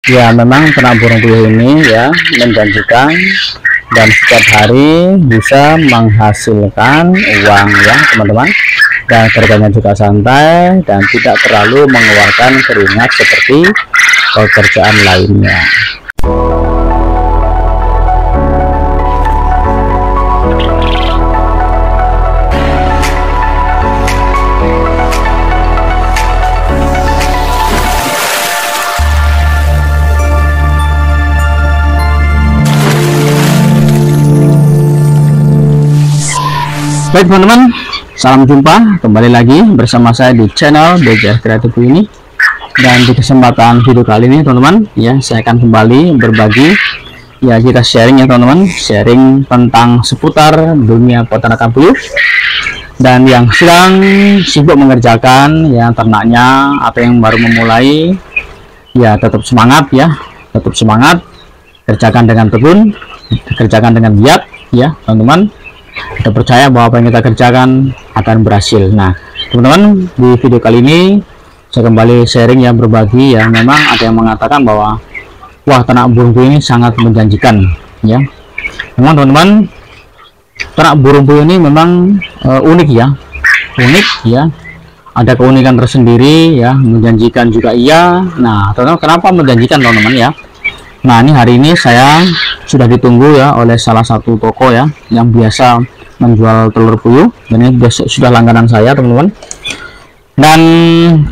Ya, memang ternak burung puyuh ini ya menjanjikan dan setiap hari bisa menghasilkan uang ya teman-teman, dan kerjanya juga santai dan tidak terlalu mengeluarkan keringat seperti pekerjaan lainnya. Baik teman-teman, salam jumpa kembali lagi bersama saya di channel BJR Kreatif ini. Dan di kesempatan video kali ini teman-teman ya, saya akan kembali berbagi ya, kita sharing ya teman-teman, sharing tentang seputar dunia peternakan puyuh. Dan yang sedang sibuk mengerjakan ya ternaknya atau yang baru memulai ya, tetap semangat ya, tetap semangat, kerjakan dengan tekun, kerjakan dengan giat ya teman-teman. Kita percaya bahwa apa yang kita kerjakan akan berhasil. Nah teman-teman, di video kali ini saya kembali sharing ya, berbagi ya. Memang ada yang mengatakan bahwa wah, ternak burung puyuh ini sangat menjanjikan ya. Memang teman-teman, ternak burung puyuh ini memang unik ya, unik ya, ada keunikan tersendiri ya, menjanjikan juga iya. Nah teman-teman, kenapa menjanjikan teman-teman ya? Nah ini hari ini saya sudah ditunggu ya oleh salah satu toko ya yang biasa menjual telur puyuh, dan ini sudah langganan saya teman-teman. Dan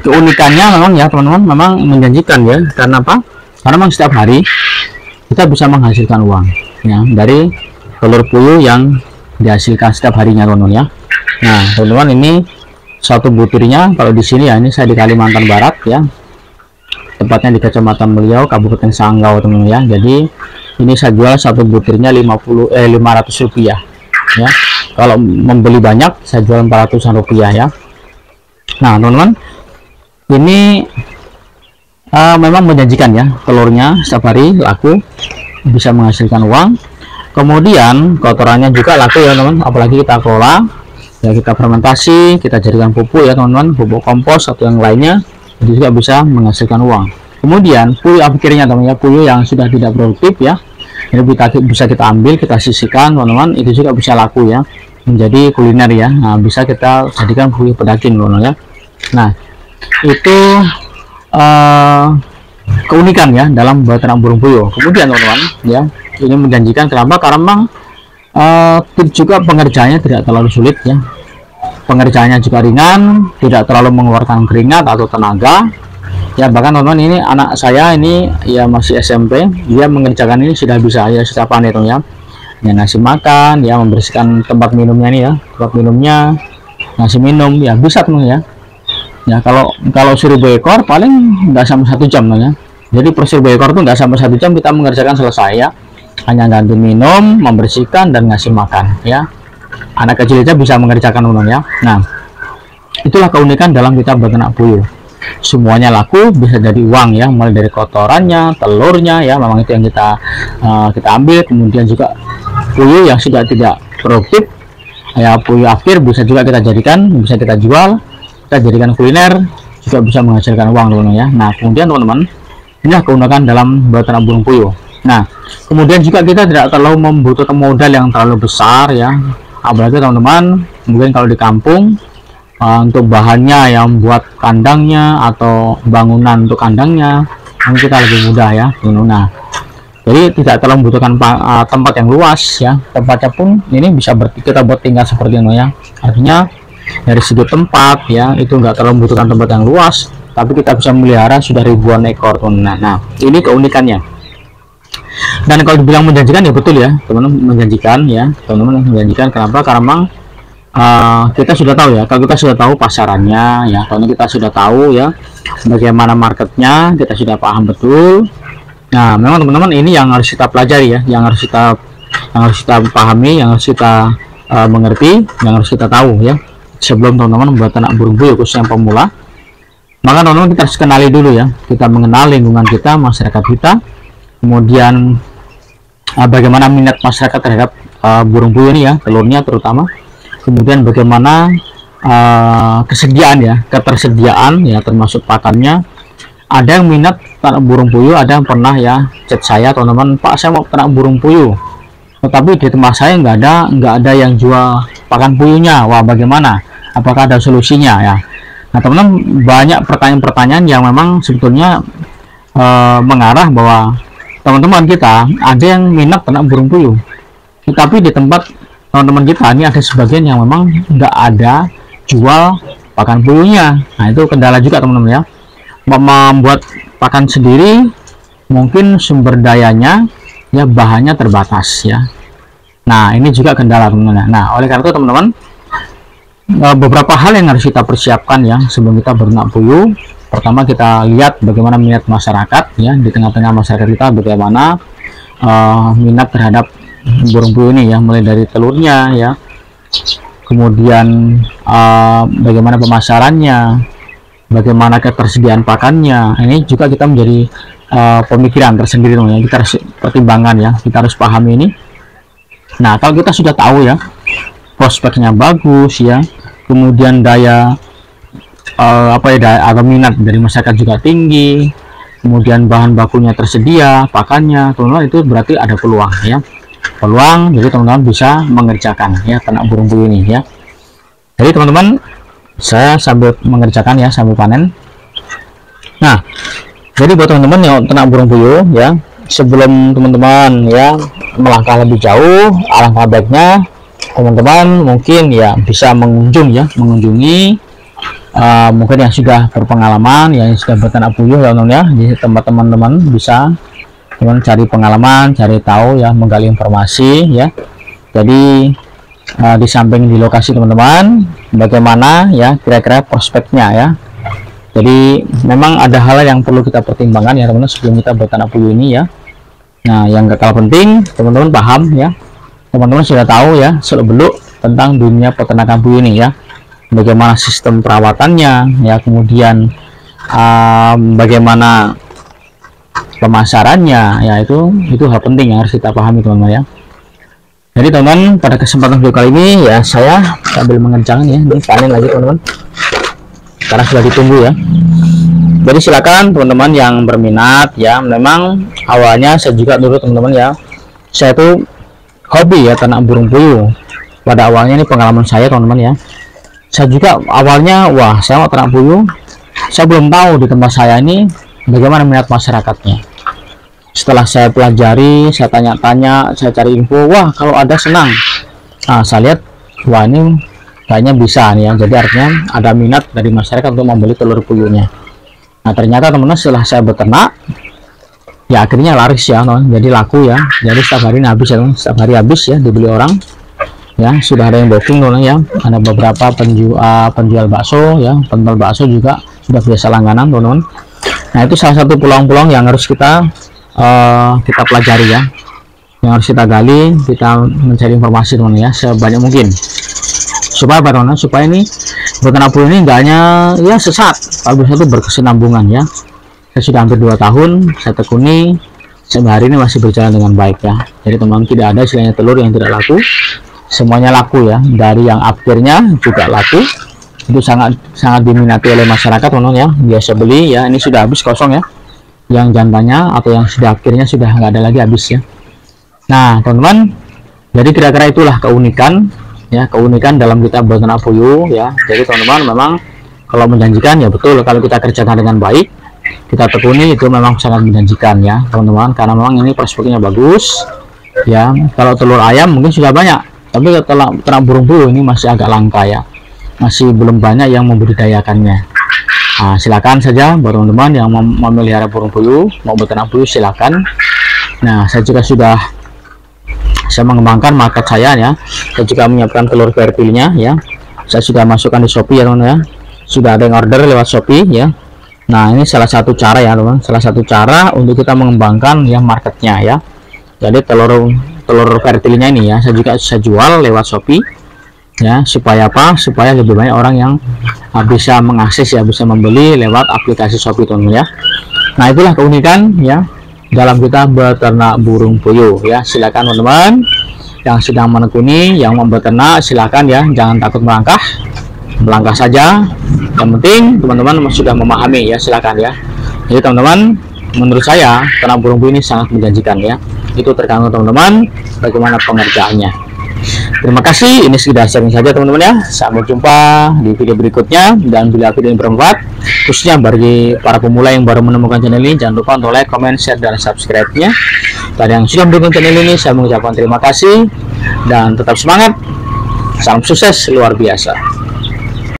keunikannya memang ya teman-teman, memang menjanjikan ya. Karena apa? Karena memang setiap hari kita bisa menghasilkan uang ya dari telur puyuh yang dihasilkan setiap harinya teman-teman ya. Nah teman-teman, ini satu butirnya, kalau di sini ya, ini saya di Kalimantan Barat ya, tepatnya di Kecamatan Meliau, Kabupaten Sanggau teman-teman ya. Jadi ini saya jual satu butirnya 500 rupiah ya. Kalau membeli banyak saya jual 400-an rupiah ya. Nah teman-teman, ini memang menjanjikan ya, telurnya setiap hari laku, bisa menghasilkan uang. Kemudian kotorannya juga laku ya teman-teman, apalagi kita kelola ya, kita fermentasi, kita jadikan pupuk ya teman-teman, pupuk kompos atau yang lainnya, itu juga bisa menghasilkan uang. Kemudian puyuh akhirnya teman-teman ya, puyuh yang sudah tidak produktif ya, ini bisa kita ambil, kita sisihkan teman-teman, itu juga bisa laku ya, menjadi kuliner ya. Nah bisa kita jadikan puyuh pedaging teman-teman ya. Nah itu keunikan ya dalam ternak burung puyuh. Kemudian teman-teman ya, ini menjanjikan kenapa? Karena memang juga pengerjaannya tidak terlalu sulit ya, pengerjaannya juga ringan, tidak terlalu mengeluarkan keringat atau tenaga ya. Bahkan teman-teman, ini anak saya ini ya masih SMP, dia mengerjakan ini sudah bisa ya, sudah pandai tuh ya, ngasih makan ya, membersihkan tempat minumnya nih ya, tempat minumnya, ngasih minum ya, bisa teman ya. Ya kalau 1000 ekor paling nggak sampai 1 jam ya. Jadi per 1000 ekor tuh nggak sampai 1 jam kita mengerjakan selesai ya, hanya ganti minum, membersihkan dan ngasih makan ya. Anak kecil aja bisa mengerjakan teman ya. Nah itulah keunikan dalam kita beternak puyuh, semuanya laku, bisa jadi uang ya, mulai dari kotorannya, telurnya ya, memang itu yang kita ambil. Kemudian juga puyuh yang sudah tidak produktif ya, puyuh akhir bisa juga kita jadikan, bisa kita jual, kita jadikan kuliner, juga bisa menghasilkan uang teman-teman ya. Nah kemudian teman-teman, inilah keunikan dalam beternak burung puyuh. Nah kemudian juga kita tidak terlalu membutuhkan modal yang terlalu besar ya, apalagi teman-teman mungkin kalau di kampung untuk bahannya yang buat kandangnya atau bangunan untuk kandangnya mungkin kita lebih mudah ya. Nah jadi tidak terlalu membutuhkan tempat yang luas ya, tempatnya pun ini bisa kita buat tinggal seperti ini ya. Artinya dari segi tempat ya, itu enggak terlalu membutuhkan tempat yang luas, tapi kita bisa melihara sudah ribuan ekor teman-teman. Nah ini keunikannya. Dan kalau dibilang menjanjikan ya betul ya teman-teman, menjanjikan ya teman-teman, menjanjikan. Kenapa? Karena memang kita sudah tahu ya, kalau kita sudah tahu pasarannya ya, kalau kita sudah tahu ya bagaimana marketnya, kita sudah paham betul. Nah memang teman-teman, ini yang harus kita pelajari ya, yang harus kita pahami, yang harus kita mengerti, yang harus kita tahu ya, sebelum teman-teman membuat ternak burung puyuh khusus yang pemula. Maka teman-teman, kita harus kenali dulu ya, kita mengenal lingkungan kita, masyarakat kita, kemudian bagaimana minat masyarakat terhadap burung puyuh ini ya, telurnya terutama. Kemudian bagaimana kesediaan ya, ketersediaan ya, termasuk pakannya, ada yang minat ternak burung puyuh, ada yang pernah ya chat saya, teman-teman, Pak saya mau ternak burung puyuh, tetapi di tempat saya nggak ada yang jual pakan puyuhnya. Wah, bagaimana? Apakah ada solusinya ya? Nah, teman-teman, banyak pertanyaan-pertanyaan yang memang sebetulnya mengarah bahwa teman-teman kita ada yang minat ternak burung puyuh, tetapi di tempat teman-teman kita ini ada sebagian yang memang nggak ada jual pakan puyuhnya. Nah, itu kendala juga, teman-teman ya. Membuat pakan sendiri mungkin sumber dayanya ya, bahannya terbatas ya. Nah, ini juga kendala, teman-teman. Nah, oleh karena itu teman-teman, beberapa hal yang harus kita persiapkan ya sebelum kita berternak puyuh. Pertama, kita lihat bagaimana minat masyarakat ya, di tengah-tengah masyarakat kita bagaimana minat terhadap burung puyuh ini ya, mulai dari telurnya ya, kemudian bagaimana pemasarannya, bagaimana ketersediaan pakannya. Ini juga kita menjadi pemikiran tersendiri, teman-teman. Kita harus pertimbangkan ya, kita harus pahami ini. Nah, kalau kita sudah tahu ya prospeknya bagus ya, kemudian daya atau minat dari masyarakat juga tinggi, kemudian bahan bakunya tersedia, pakannya, teman-teman, itu berarti ada peluang ya, peluang. Jadi teman-teman bisa mengerjakan ya ternak burung puyuh ini ya. Jadi teman-teman, saya sambil mengerjakan ya, sambil panen. Nah, jadi buat teman-teman yang ternak burung puyuh ya, sebelum teman-teman ya melangkah lebih jauh, alangkah baiknya teman-teman mungkin ya bisa mengunjungi mungkin yang sudah berpengalaman, yang sudah berternak puyuh ya, teman-teman ya. Di tempat teman-teman bisa teman cari pengalaman, cari tahu ya, menggali informasi ya. Jadi di samping di lokasi teman-teman, bagaimana ya kira-kira prospeknya ya. Jadi memang ada hal yang perlu kita pertimbangkan ya, teman-teman, sebelum kita berternak puyuh ini ya. Nah, yang gak kalah penting teman-teman paham ya, teman-teman sudah tahu ya seluk-beluk tentang dunia peternakan puyuh ini ya, bagaimana sistem perawatannya ya, kemudian bagaimana pemasarannya ya, itu hal penting yang harus kita pahami, teman-teman ya. Jadi teman-teman, pada kesempatan video kali ini ya saya sambil mengerjakan ya, ini panen lagi teman-teman karena sudah ditunggu ya. Jadi silakan teman-teman yang berminat ya. Memang awalnya saya juga dulu, teman-teman ya, saya tuh hobi ya ternak burung puyuh. Pada awalnya ini pengalaman saya, teman-teman ya, saya juga awalnya wah saya mau ternak puyuh, saya belum tahu di tempat saya ini bagaimana minat masyarakatnya. Setelah saya pelajari, saya tanya-tanya, saya cari info, wah kalau ada senang. Nah, saya lihat wah ini kayaknya bisa nih ya, jadi artinya ada minat dari masyarakat untuk membeli telur puyuhnya. Nah, ternyata teman-teman setelah saya beternak ya akhirnya laris ya, teman, jadi laku ya. Jadi setiap hari habis ya, setiap hari habis ya, dibeli orang ya. Sudah ada yang booking, teman ya, ada beberapa penjual bakso ya, penjual bakso juga sudah biasa langganan, teman-teman. Nah, itu salah satu peluang-peluang yang harus kita pelajari ya, yang harus kita gali, kita mencari informasi, teman ya, sebanyak mungkin supaya teman-teman, supaya ini berternak puyuh ini enggak hanya ya sesat, kalau bisa itu berkesinambungan ya. Saya sudah hampir 2 tahun saya tekuni, sampai hari ini masih berjalan dengan baik ya. Jadi teman-teman, tidak ada istilahnya telur yang tidak laku, semuanya laku ya. Dari yang akhirnya juga laku, itu sangat diminati oleh masyarakat, teman-teman ya, biasa beli ya. Ini sudah habis kosong ya, yang jantannya atau yang sudah akhirnya sudah nggak ada lagi, habis ya. Nah teman-teman, jadi kira-kira itulah keunikan ya, keunikan dalam kita berternak puyuh ya. Jadi teman-teman, memang kalau menjanjikan ya betul, kalau kita kerjakan dengan baik, kita tekuni, itu memang sangat menjanjikan ya teman-teman, karena memang ini prospeknya bagus ya. Kalau telur ayam mungkin sudah banyak, tapi kalau ternak burung puyuh ini masih agak langka ya, masih belum banyak yang membudidayakannya. Nah, silakan saja buat teman-teman yang memelihara burung puyuh, mau berternak puyuh, silakan. Nah, saya juga sudah mengembangkan market saya ya. Saya juga menyiapkan telur fertilnya ya. Saya sudah masukkan di Shopee ya, teman-teman ya. Sudah ada yang order lewat Shopee ya. Nah, ini salah satu cara ya, teman-teman. Salah satu cara untuk kita mengembangkan ya marketnya ya. Jadi telur fertilnya ini ya, saya juga jual lewat Shopee ya. Supaya apa? Supaya lebih banyak orang yang bisa mengakses ya, bisa membeli lewat aplikasi Shopee, teman-teman ya. Nah, itulah keunikan ya dalam kita beternak burung puyuh ya. Silakan teman-teman yang sedang menekuni, yang mau beternak, silakan ya, jangan takut melangkah saja. Yang penting teman-teman sudah memahami ya, silakan ya. Jadi teman-teman, menurut saya ternak burung puyuh ini sangat menjanjikan ya. Itu tergantung teman-teman bagaimana pengerjaannya. Terima kasih, ini sudah sharing saja teman-teman ya. Sampai jumpa di video berikutnya, dan bila video ini bermanfaat khususnya bagi para pemula yang baru menemukan channel ini, jangan lupa untuk like, comment, share, dan subscribe-nya. Dan yang sudah mendukung channel ini, saya mengucapkan terima kasih dan tetap semangat. Salam sukses luar biasa.